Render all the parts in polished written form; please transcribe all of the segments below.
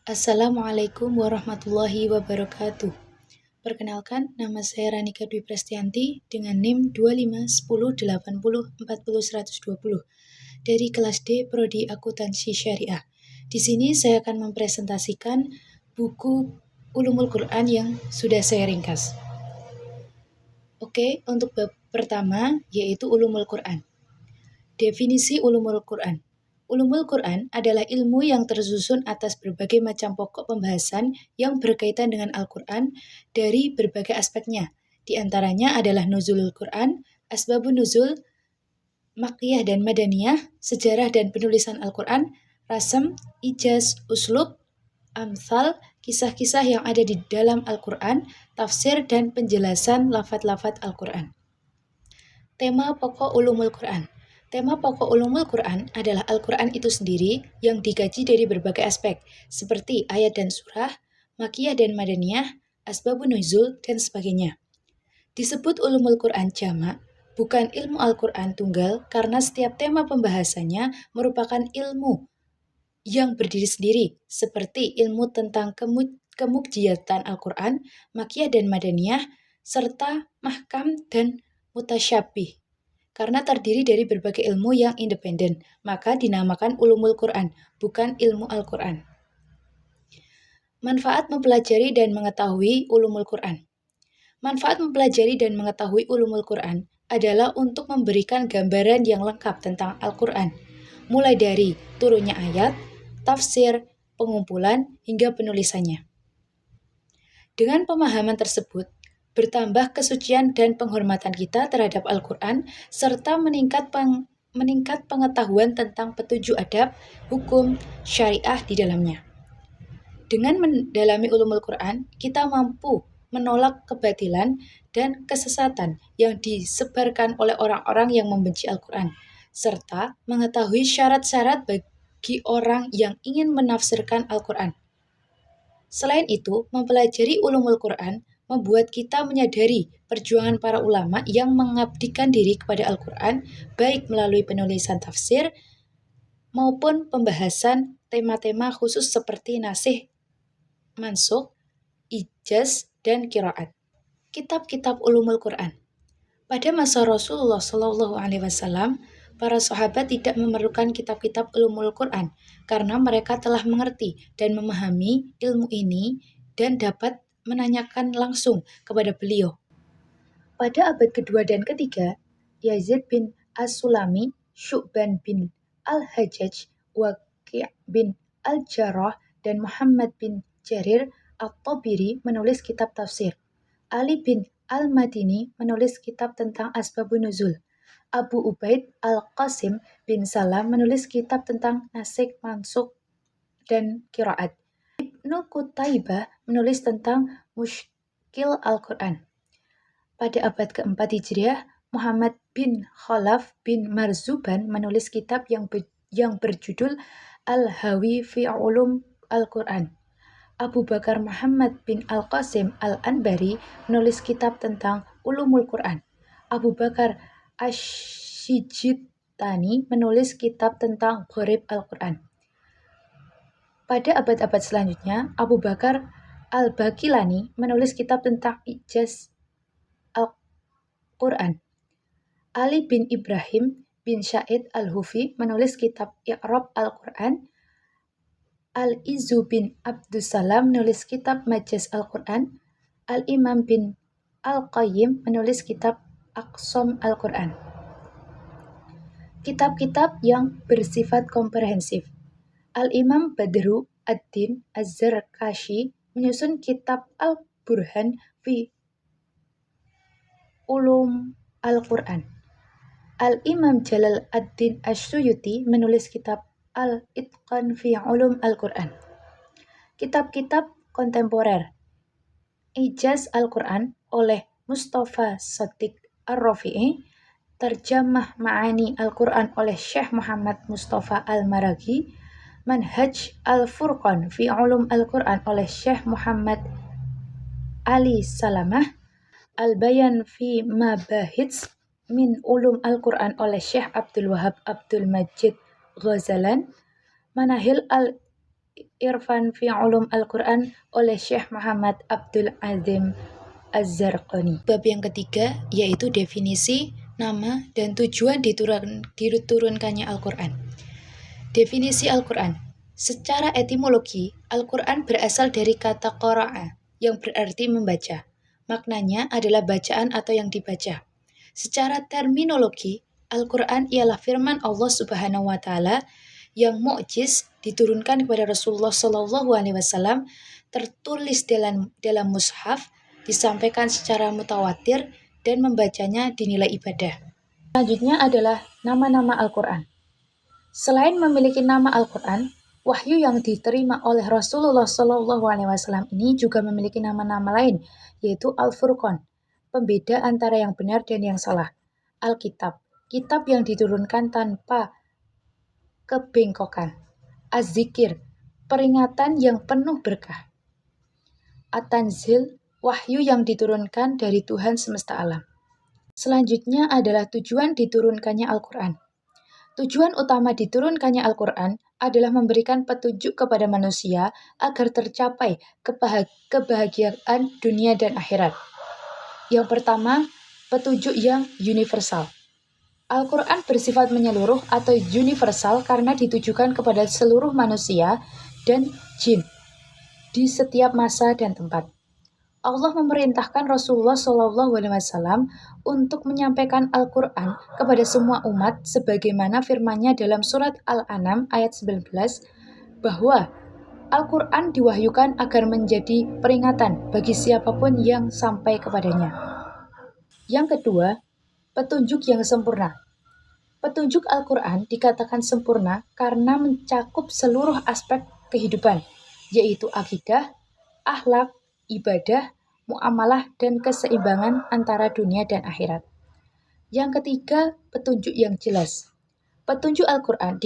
Assalamualaikum warahmatullahi wabarakatuh. Perkenalkan, nama saya Ranika Dwi Prestianti dengan NIM 251080400120 dari kelas D Prodi Akuntansi Syariah. Di sini saya akan mempresentasikan buku Ulumul Quran yang sudah saya ringkas. Oke, untuk bab pertama yaitu Ulumul Quran. Definisi Ulumul Quran. Ulumul Quran adalah ilmu yang tersusun atas berbagai macam pokok pembahasan yang berkaitan dengan Al-Quran dari berbagai aspeknya. Di antaranya adalah nuzulul Quran, asbabun nuzul, makkiyah dan madaniyah, sejarah dan penulisan Al-Quran, rasam, ijaz, uslub, amsal, kisah-kisah yang ada di dalam Al-Quran, tafsir dan penjelasan lafadz-lafadz Al-Quran. Tema pokok Ulumul Quran. Tema pokok Ulumul Quran adalah Al-Quran itu sendiri yang dikaji dari berbagai aspek, seperti ayat dan surah, makkiyah dan madaniyah, asbabun nuzul, dan sebagainya. Disebut Ulumul Quran jamak, bukan ilmu Al-Quran tunggal, karena setiap tema pembahasannya merupakan ilmu yang berdiri sendiri, seperti ilmu tentang kemukjizatan Al-Quran, makkiyah dan madaniyah, serta mahkam dan mutasyabih. Karena terdiri dari berbagai ilmu yang independen, maka dinamakan Ulumul Quran, bukan ilmu Al-Quran. Manfaat mempelajari dan mengetahui Ulumul Quran. Manfaat mempelajari dan mengetahui Ulumul Quran adalah untuk memberikan gambaran yang lengkap tentang Al-Quran, mulai dari turunnya ayat, tafsir, pengumpulan, hingga penulisannya. Dengan pemahaman tersebut, bertambah kesucian dan penghormatan kita terhadap Al-Quran, serta meningkat pengetahuan tentang petunjuk adab, hukum, syariah di dalamnya. Dengan mendalami ulumul Quran, kita mampu menolak kebatilan dan kesesatan yang disebarkan oleh orang-orang yang membenci Al-Quran, serta mengetahui syarat-syarat bagi orang yang ingin menafsirkan Al-Quran. Selain itu, mempelajari ulumul Quran membuat kita menyadari perjuangan para ulama yang mengabdikan diri kepada Al-Quran, baik melalui penulisan tafsir maupun pembahasan tema-tema khusus seperti nasih, mansukh, ijaz, dan qiraat. Kitab-kitab ulumul Quran. Pada masa Rasulullah SAW, para sahabat tidak memerlukan kitab-kitab ulumul Quran karena mereka telah mengerti dan memahami ilmu ini dan dapat menanyakan langsung kepada beliau. Pada abad kedua dan ketiga, Yazid bin As-Sulami, Syu'ban bin Al-Hajjaj, Waqi' bin Al-Jarrah, dan Muhammad bin Jarir At-Tabiri menulis kitab tafsir. Ali bin Al-Madini menulis kitab tentang asbabun nuzul. Abu Ubaid Al-Qasim bin Salam menulis kitab tentang nasikh, mansukh, dan qiraat. Ibnu Qutaibah menulis tentang mushkil Al-Quran. Pada abad keempat Hijriah, Muhammad bin Khalaf bin Marzuban menulis kitab yang berjudul Al-Hawi fi Ulum Al-Quran. Abu Bakar Muhammad bin Al-Qasim Al-Anbari menulis kitab tentang Ulumul Quran. Abu Bakar Ash-Shijitani menulis kitab tentang Gharib Al-Quran. Pada abad-abad selanjutnya, Abu Bakar Al-Baqilani menulis kitab tentang ijaz Al-Quran. Ali bin Ibrahim bin Sya'id Al-Hufi menulis kitab I'rab Al-Quran. Al-Izzu bin Abdussalam menulis kitab Majaz Al-Quran. Al-Imam bin Al-Qayyim menulis kitab Aqsam Al-Quran. Kitab-kitab yang bersifat komprehensif. Al-Imam Badru ad-Din Az-Zarkashi menyusun kitab Al-Burhan fi Ulum Al-Quran. Al-Imam Jalal ad-Din Asy-Syuyuti menulis kitab Al-Itqan fi Ulum Al-Quran. Kitab-kitab kontemporer. Ijaz Al-Quran oleh Mustafa Shadiq Ar-Rafi'i, Terjemah Ma'ani Al-Quran oleh Syekh Muhammad Mustafa Al-Maraghi, Manhaj Al-Furqan fi Ulum Al-Quran oleh Syekh Muhammad Ali Salamah, Al-Bayan fi Mabahits min Ulum Al-Quran oleh Syekh Abdul Wahab Abdul Majid Ghazalan, Manahil Irfan fi Ulum Al-Quran oleh Syekh Muhammad Abdul Azim Az-Zarqani. Bab yang ketiga yaitu definisi, nama, dan tujuan diturunkannya Al-Quran. Definisi Al-Quran. Secara etimologi, Al-Quran berasal dari kata qara'a yang berarti membaca. Maknanya adalah bacaan atau yang dibaca. Secara terminologi, Al-Quran ialah firman Allah Subhanahu wa Ta'ala yang mukjiz diturunkan kepada Rasulullah Shallallahu Alaihi Wasallam, tertulis dalam mushaf, disampaikan secara mutawatir, dan membacanya dinilai ibadah. Selanjutnya adalah nama-nama Al-Quran. Selain memiliki nama Al-Quran, wahyu yang diterima oleh Rasulullah Shallallahu Alaihi Wasallam ini juga memiliki nama-nama lain, yaitu Al-Furqan, pembeda antara yang benar dan yang salah. Al-Kitab, kitab yang diturunkan tanpa kebengkokan. Az-Zikir, peringatan yang penuh berkah. At-Tanzil, wahyu yang diturunkan dari Tuhan semesta alam. Selanjutnya adalah tujuan diturunkannya Al-Quran. Tujuan utama diturunkannya Al-Quran adalah memberikan petunjuk kepada manusia agar tercapai kebahagiaan dunia dan akhirat. Yang pertama, petunjuk yang universal. Al-Quran bersifat menyeluruh atau universal karena ditujukan kepada seluruh manusia dan jin di setiap masa dan tempat. Allah memerintahkan Rasulullah SAW untuk menyampaikan Al-Quran kepada semua umat sebagaimana firman-Nya dalam surat Al-An'am ayat 19 bahwa Al-Quran diwahyukan agar menjadi peringatan bagi siapapun yang sampai kepadanya. Yang kedua, petunjuk yang sempurna. Petunjuk Al-Quran dikatakan sempurna karena mencakup seluruh aspek kehidupan, yaitu akidah, akhlak, ibadah, muamalah, dan keseimbangan antara dunia dan akhirat. Yang ketiga, petunjuk yang jelas. Petunjuk Al-Quran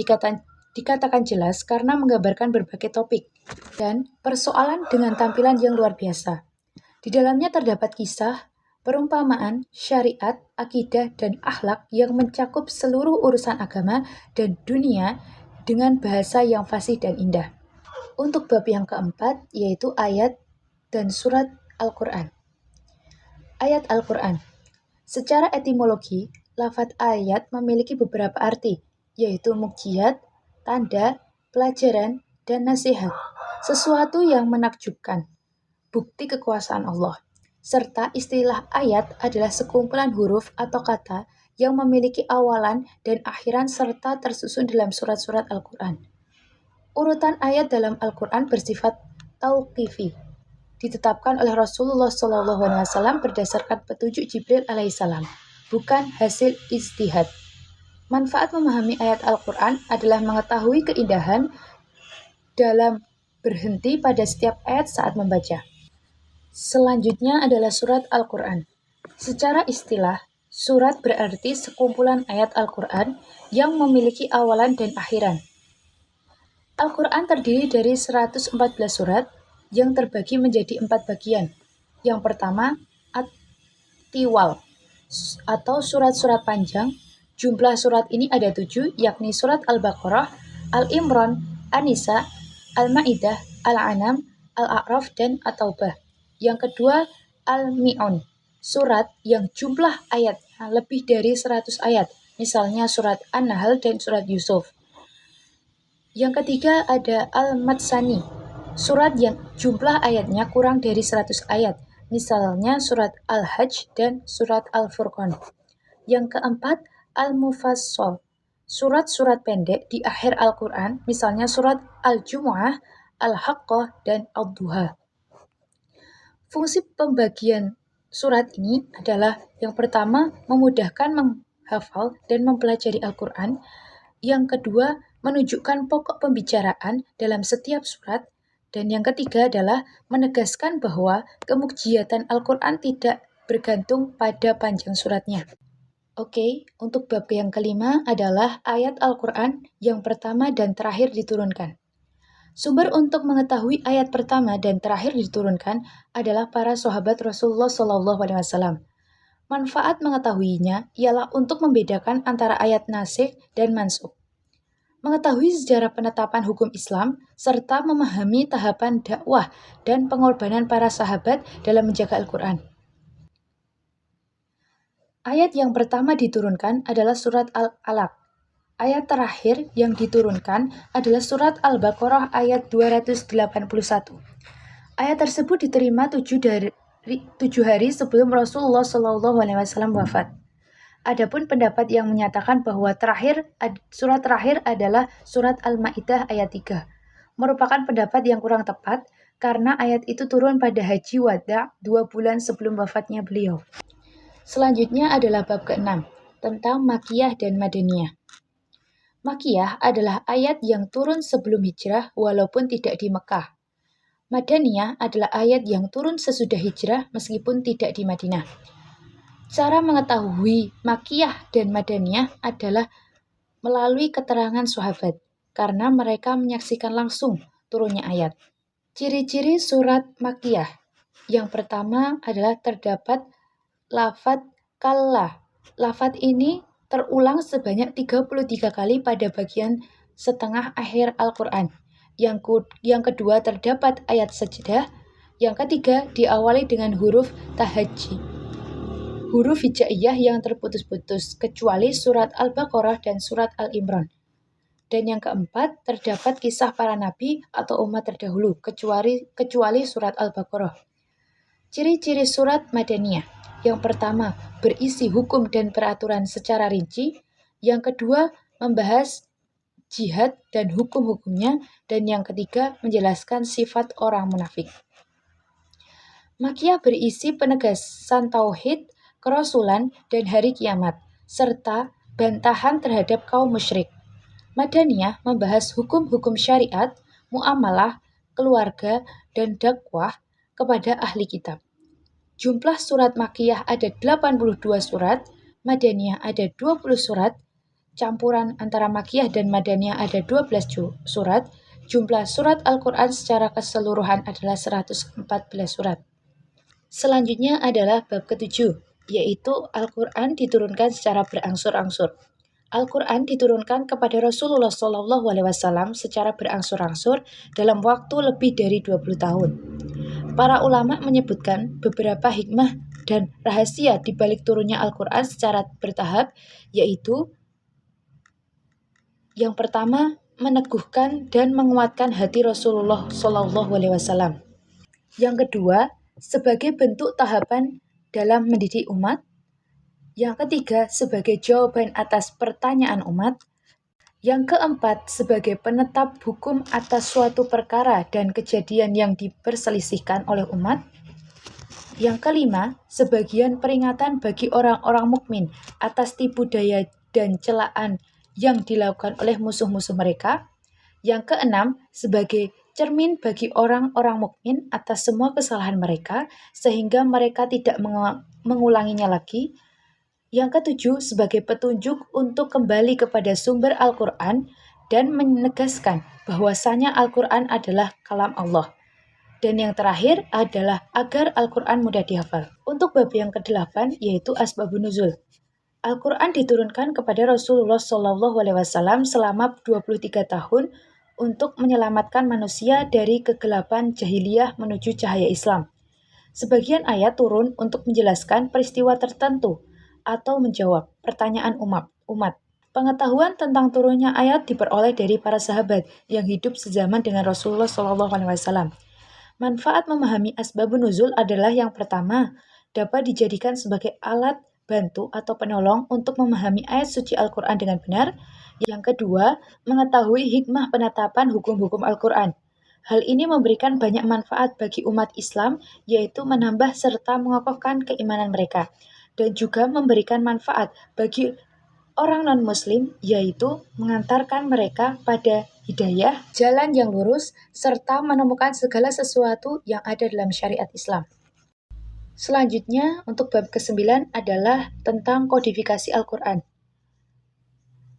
dikatakan jelas karena menggambarkan berbagai topik dan persoalan dengan tampilan yang luar biasa. Di dalamnya terdapat kisah, perumpamaan, syariat, akidah, dan akhlak yang mencakup seluruh urusan agama dan dunia dengan bahasa yang fasih dan indah. Untuk bab yang keempat, yaitu ayat dan surat Al-Quran. Ayat Al-Quran. Secara etimologi, lafadz ayat memiliki beberapa arti, yaitu mukjizat, tanda, pelajaran, dan nasihat. Sesuatu yang menakjubkan, bukti kekuasaan Allah. Serta istilah ayat adalah sekumpulan huruf atau kata yang memiliki awalan dan akhiran serta tersusun dalam surat-surat Al-Quran. Urutan ayat dalam Al-Quran bersifat tauqifi, ditetapkan oleh Rasulullah SAW berdasarkan petunjuk Jibril alaihissalam, bukan hasil ijtihad. Manfaat memahami ayat Al-Quran adalah mengetahui keindahan dalam berhenti pada setiap ayat saat membaca. Selanjutnya adalah surat Al-Quran. Secara istilah, surat berarti sekumpulan ayat Al-Quran yang memiliki awalan dan akhiran. Al-Quran terdiri dari 114 surat yang terbagi menjadi 4 bagian. Yang pertama, At-Tiwal, atau surat-surat panjang. Jumlah surat ini ada 7, yakni surat Al-Baqarah, Al-Imran, An-Nisa, Al-Ma'idah, Al-An'am, Al-A'raf, dan At-Taubah. Yang kedua, Al-Mi'un, surat yang jumlah ayatnya lebih dari 100 ayat, misalnya surat An-Nahl dan surat Yusuf. Yang ketiga ada Al-Matsani, surat yang jumlah ayatnya kurang dari 100 ayat, misalnya surat Al-Hajj dan surat Al-Furqan. Yang keempat, Al-Mufassal, surat-surat pendek di akhir Al-Quran, misalnya surat Al-Jumu'ah, Al-Haqqah, dan Ad-Duha. Fungsi pembagian surat ini adalah yang pertama, memudahkan menghafal dan mempelajari Al-Quran. Yang kedua, menunjukkan pokok pembicaraan dalam setiap surat. Dan yang ketiga adalah menegaskan bahwa kemukjizatan Al-Quran tidak bergantung pada panjang suratnya. Oke, untuk bab yang kelima adalah ayat Al-Quran yang pertama dan terakhir diturunkan. Sumber untuk mengetahui ayat pertama dan terakhir diturunkan adalah para sahabat Rasulullah SAW. Manfaat mengetahuinya ialah untuk membedakan antara ayat nasikh dan mansukh. Mengetahui sejarah penetapan hukum Islam, serta memahami tahapan dakwah dan pengorbanan para sahabat dalam menjaga Al-Quran. Ayat yang pertama diturunkan adalah surat Al-Alaq. Ayat terakhir yang diturunkan adalah surat Al-Baqarah ayat 281. Ayat tersebut diterima 7 hari sebelum Rasulullah SAW wafat. Adapun pendapat yang menyatakan bahwa surat terakhir adalah surat Al-Maidah ayat 3, merupakan pendapat yang kurang tepat karena ayat itu turun pada Haji Wada 2 bulan sebelum wafatnya beliau. Selanjutnya adalah bab ke-6, tentang Makkiyah dan Madaniyah. Makkiyah adalah ayat yang turun sebelum hijrah walaupun tidak di Mekah. Madaniyah adalah ayat yang turun sesudah hijrah meskipun tidak di Madinah. Cara mengetahui Makkiyah dan Madaniyah adalah melalui keterangan sahabat, karena mereka menyaksikan langsung turunnya ayat. Ciri-ciri surat Makkiyah. Yang pertama adalah terdapat lafadz kalla. Lafadz ini terulang sebanyak 33 kali pada bagian setengah akhir Al-Quran. Yang kedua terdapat ayat sajdah. Yang ketiga diawali dengan huruf tahajji, huruf hijaiyah yang terputus-putus, kecuali surat Al-Baqarah dan surat Al-Imran. Dan yang keempat terdapat kisah para nabi atau umat terdahulu, kecuali surat Al-Baqarah. Ciri-ciri surat Madaniyah. Yang pertama, berisi hukum dan peraturan secara rinci. Yang kedua, membahas jihad dan hukum-hukumnya. Dan yang ketiga, menjelaskan sifat orang munafik. Makkiyah berisi penegasan tauhid, kerasulan, dan hari kiamat, serta bantahan terhadap kaum musyrik. Madaniyah membahas hukum-hukum syariat, muamalah, keluarga, dan dakwah kepada ahli kitab. Jumlah surat Makkiyah ada 82 surat, Madaniyah ada 20 surat, campuran antara Makkiyah dan Madaniyah ada 12 surat, jumlah surat Al-Quran secara keseluruhan adalah 114 surat. Selanjutnya adalah bab ke-7, yaitu Al-Quran diturunkan secara berangsur-angsur. Al-Quran diturunkan kepada Rasulullah SAW secara berangsur-angsur dalam waktu lebih dari 20 tahun. Para ulama menyebutkan beberapa hikmah dan rahasia di balik turunnya Al-Quran secara bertahap, yaitu yang pertama, meneguhkan dan menguatkan hati Rasulullah SAW. Yang kedua, sebagai bentuk tahapan dalam mendidik umat. Yang ketiga, sebagai jawaban atas pertanyaan umat. Yang keempat, sebagai penetap hukum atas suatu perkara dan kejadian yang diperselisihkan oleh umat. Yang kelima, sebagian peringatan bagi orang-orang mukmin atas tipu daya dan celaan yang dilakukan oleh musuh-musuh mereka. Yang keenam, sebagai cermin bagi orang-orang mukmin atas semua kesalahan mereka, sehingga mereka tidak mengulanginya lagi. Yang ketujuh, sebagai petunjuk untuk kembali kepada sumber Al-Quran dan menegaskan bahwasanya Al-Quran adalah kalam Allah. Dan yang terakhir adalah agar Al-Quran mudah dihafal. Untuk bab yang ke-8, yaitu Asbabun Nuzul. Al-Quran diturunkan kepada Rasulullah SAW selama 23 tahun untuk menyelamatkan manusia dari kegelapan jahiliyah menuju cahaya Islam. Sebagian ayat turun untuk menjelaskan peristiwa tertentu atau menjawab pertanyaan umat. Pengetahuan tentang turunnya ayat diperoleh dari para sahabat yang hidup sezaman dengan Rasulullah SAW. Manfaat memahami asbabun nuzul adalah yang pertama, dapat dijadikan sebagai alat bantu atau penolong untuk memahami ayat suci Al-Quran dengan benar. Yang kedua, mengetahui hikmah penetapan hukum-hukum Al-Quran. Hal ini memberikan banyak manfaat bagi umat Islam, yaitu menambah serta mengokohkan keimanan mereka, dan juga memberikan manfaat bagi orang non-muslim, yaitu mengantarkan mereka pada hidayah, jalan yang lurus, serta menemukan segala sesuatu yang ada dalam syariat Islam. Selanjutnya, untuk bab ke-9 adalah tentang kodifikasi Al-Quran.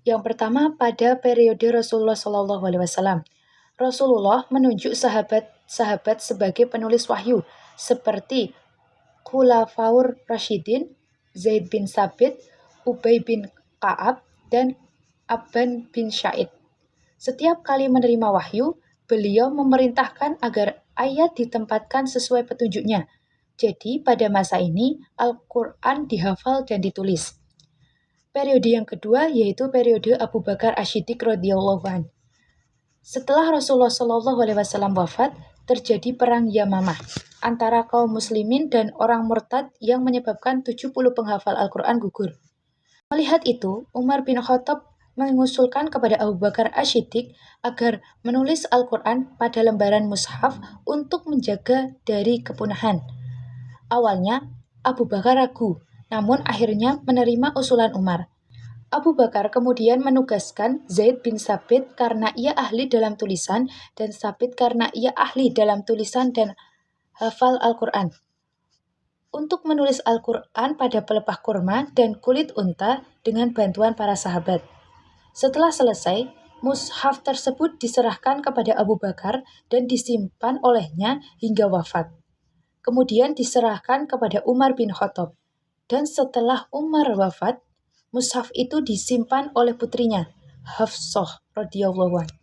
Yang pertama, pada periode Rasulullah SAW. Rasulullah menunjuk sahabat-sahabat sebagai penulis wahyu, seperti Khulafaur Rasyidin, Zaid bin Sabit, Ubay bin Ka'ab, dan Abban bin Syaid. Setiap kali menerima wahyu, beliau memerintahkan agar ayat ditempatkan sesuai petunjuknya. Jadi, pada masa ini, Al-Quran dihafal dan ditulis. Periode yang kedua yaitu periode Abu Bakar Asy-Siddiq radhiyallahu anhu. Setelah Rasulullah Shallallahu alaihi wasallam wafat, terjadi perang Yamamah antara kaum muslimin dan orang murtad yang menyebabkan 70 penghafal Al-Quran gugur. Melihat itu, Umar bin Khattab mengusulkan kepada Abu Bakar Asy-Siddiq agar menulis Al-Quran pada lembaran mushaf untuk menjaga dari kepunahan. Awalnya, Abu Bakar ragu, namun akhirnya menerima usulan Umar. Abu Bakar kemudian menugaskan Zaid bin Sabit karena ia ahli dalam tulisan dan Sabit karena ia ahli dalam tulisan dan hafal Al-Quran untuk menulis Al-Quran pada pelepah kurma dan kulit unta dengan bantuan para sahabat. Setelah selesai, mushaf tersebut diserahkan kepada Abu Bakar dan disimpan olehnya hingga wafat. Kemudian diserahkan kepada Umar bin Khattab. Dan setelah Umar wafat, mushaf itu disimpan oleh putrinya, Hafsah radhiyallahu anha.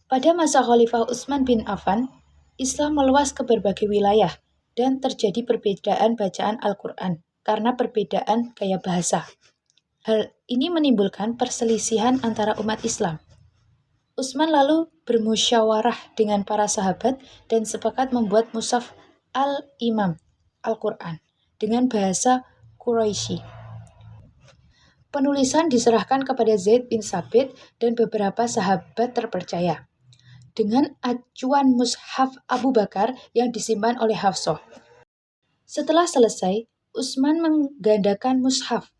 Pada masa Khalifah Utsman bin Affan, Islam meluas ke berbagai wilayah dan terjadi perbedaan bacaan Al-Quran karena perbedaan gaya bahasa. Hal ini menimbulkan perselisihan antara umat Islam. Utsman lalu bermusyawarah dengan para sahabat dan sepakat membuat mushaf Al-Imam, Al-Quran, dengan bahasa Quraisy. Penulisan diserahkan kepada Zaid bin Sabit dan beberapa sahabat terpercaya, dengan acuan mushaf Abu Bakar yang disimpan oleh Hafsah. Setelah selesai, Utsman menggandakan mushaf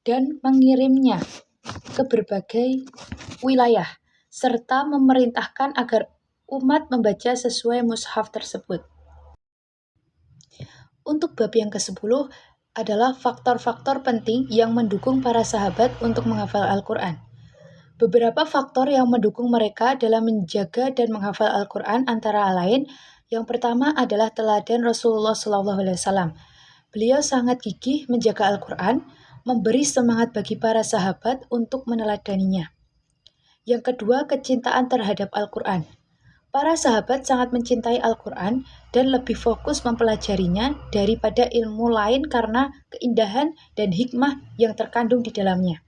dan mengirimnya ke berbagai wilayah, serta memerintahkan agar umat membaca sesuai mushaf tersebut. Untuk bab yang ke-10 adalah faktor-faktor penting yang mendukung para sahabat untuk menghafal Al-Quran. Beberapa faktor yang mendukung mereka dalam menjaga dan menghafal Al-Quran antara lain, yang pertama adalah teladan Rasulullah SAW. Beliau sangat gigih menjaga Al-Quran, memberi semangat bagi para sahabat untuk meneladaninya. Yang kedua, kecintaan terhadap Al-Quran. Para sahabat sangat mencintai Al-Quran dan lebih fokus mempelajarinya daripada ilmu lain karena keindahan dan hikmah yang terkandung di dalamnya.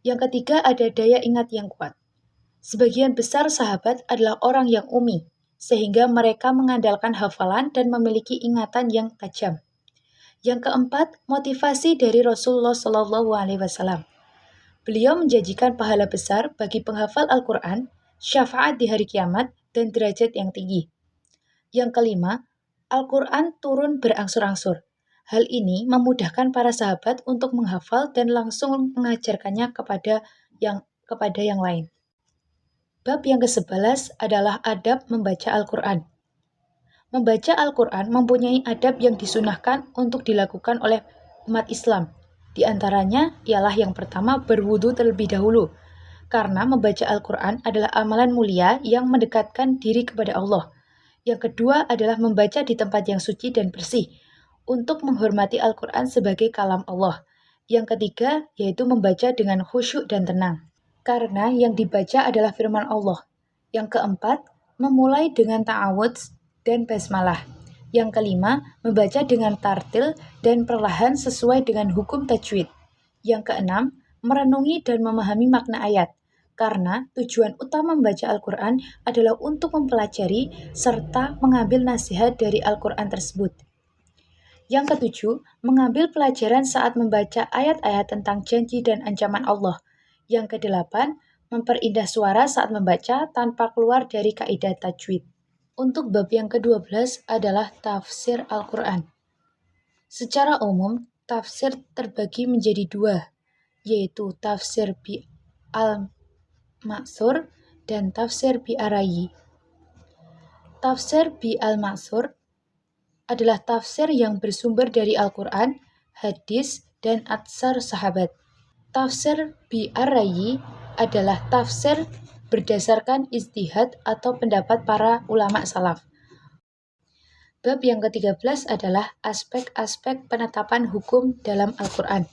Yang ketiga, ada daya ingat yang kuat. Sebagian besar sahabat adalah orang yang umi, sehingga mereka mengandalkan hafalan dan memiliki ingatan yang tajam. Yang keempat, motivasi dari Rasulullah SAW. Beliau menjanjikan pahala besar bagi penghafal Al-Quran, syafaat di hari kiamat, dan derajat yang tinggi. Yang kelima, Al-Quran turun berangsur-angsur. Hal ini memudahkan para sahabat untuk menghafal dan langsung mengajarkannya kepada yang lain. Bab yang ke-11 adalah adab membaca Al-Quran. Membaca Al-Quran mempunyai adab yang disunahkan untuk dilakukan oleh umat Islam. Di antaranya ialah yang pertama, berwudu terlebih dahulu, karena membaca Al-Quran adalah amalan mulia yang mendekatkan diri kepada Allah. Yang kedua adalah membaca di tempat yang suci dan bersih, untuk menghormati Al-Quran sebagai kalam Allah. Yang ketiga yaitu membaca dengan khusyuk dan tenang, karena yang dibaca adalah firman Allah. Yang keempat, memulai dengan ta'awudz dan basmalah. Yang kelima, membaca dengan tartil dan perlahan sesuai dengan hukum tajwid. Yang keenam, merenungi dan memahami makna ayat, karena tujuan utama membaca Al-Quran adalah untuk mempelajari serta mengambil nasihat dari Al-Quran tersebut. Yang ketujuh, mengambil pelajaran saat membaca ayat-ayat tentang janji dan ancaman Allah. Yang kedelapan, memperindah suara saat membaca tanpa keluar dari kaidah tajwid. Untuk bab yang ke-12 adalah tafsir Al-Quran. Secara umum, tafsir terbagi menjadi dua, yaitu tafsir bi al-Ma'sur dan tafsir bi ar-Rayyi. Tafsir bi al-Ma'sur adalah tafsir yang bersumber dari Al-Quran, hadis, dan atsar sahabat. Tafsir bi ar-Rayyi adalah tafsir berdasarkan ijtihad atau pendapat para ulama salaf. Bab yang ke-13 adalah aspek-aspek penetapan hukum dalam Al-Quran.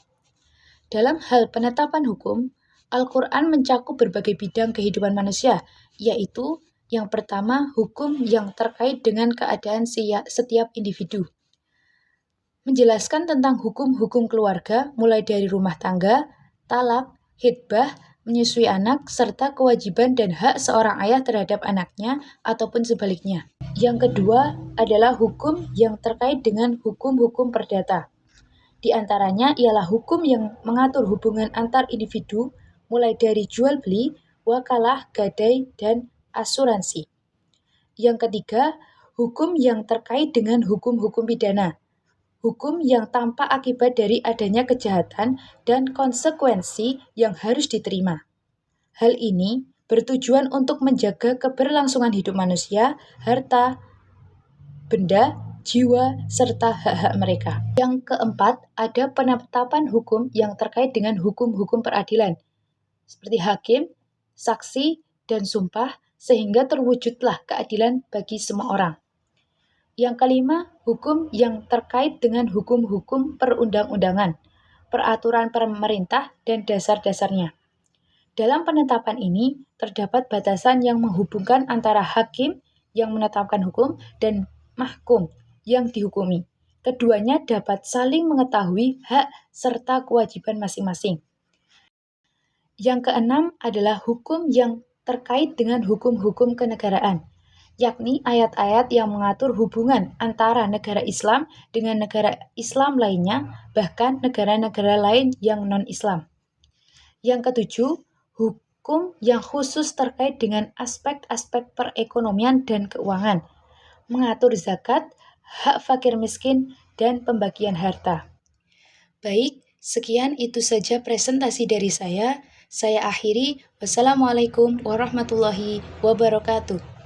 Dalam hal penetapan hukum, Al-Quran mencakup berbagai bidang kehidupan manusia, yaitu yang pertama, hukum yang terkait dengan keadaan setiap individu. Menjelaskan tentang hukum-hukum keluarga, mulai dari rumah tangga, talak, hitbah, menyusui anak, serta kewajiban dan hak seorang ayah terhadap anaknya ataupun sebaliknya. Yang kedua adalah hukum yang terkait dengan hukum-hukum perdata. Di antaranya ialah hukum yang mengatur hubungan antar individu, mulai dari jual beli, wakalah, gadai, dan asuransi. Yang ketiga, hukum yang terkait dengan hukum-hukum pidana. Hukum yang tampak akibat dari adanya kejahatan dan konsekuensi yang harus diterima. Hal ini bertujuan untuk menjaga keberlangsungan hidup manusia, harta, benda, jiwa, serta hak-hak mereka. Yang keempat, ada penetapan hukum yang terkait dengan hukum-hukum peradilan, seperti hakim, saksi, dan sumpah, sehingga terwujudlah keadilan bagi semua orang. Yang kelima, hukum yang terkait dengan hukum-hukum perundang-undangan, peraturan pemerintah, dan dasar-dasarnya. Dalam penetapan ini, terdapat batasan yang menghubungkan antara hakim yang menetapkan hukum dan mahkum yang dihukumi. Keduanya dapat saling mengetahui hak serta kewajiban masing-masing. Yang keenam adalah hukum yang terkait dengan hukum-hukum kenegaraan, yakni ayat-ayat yang mengatur hubungan antara negara Islam dengan negara Islam lainnya, bahkan negara-negara lain yang non-Islam. Yang ketujuh, hukum yang khusus terkait dengan aspek-aspek perekonomian dan keuangan, mengatur zakat, hak fakir miskin, dan pembagian harta. Baik, sekian itu saja presentasi dari saya. Saya akhiri. Wassalamualaikum warahmatullahi wabarakatuh.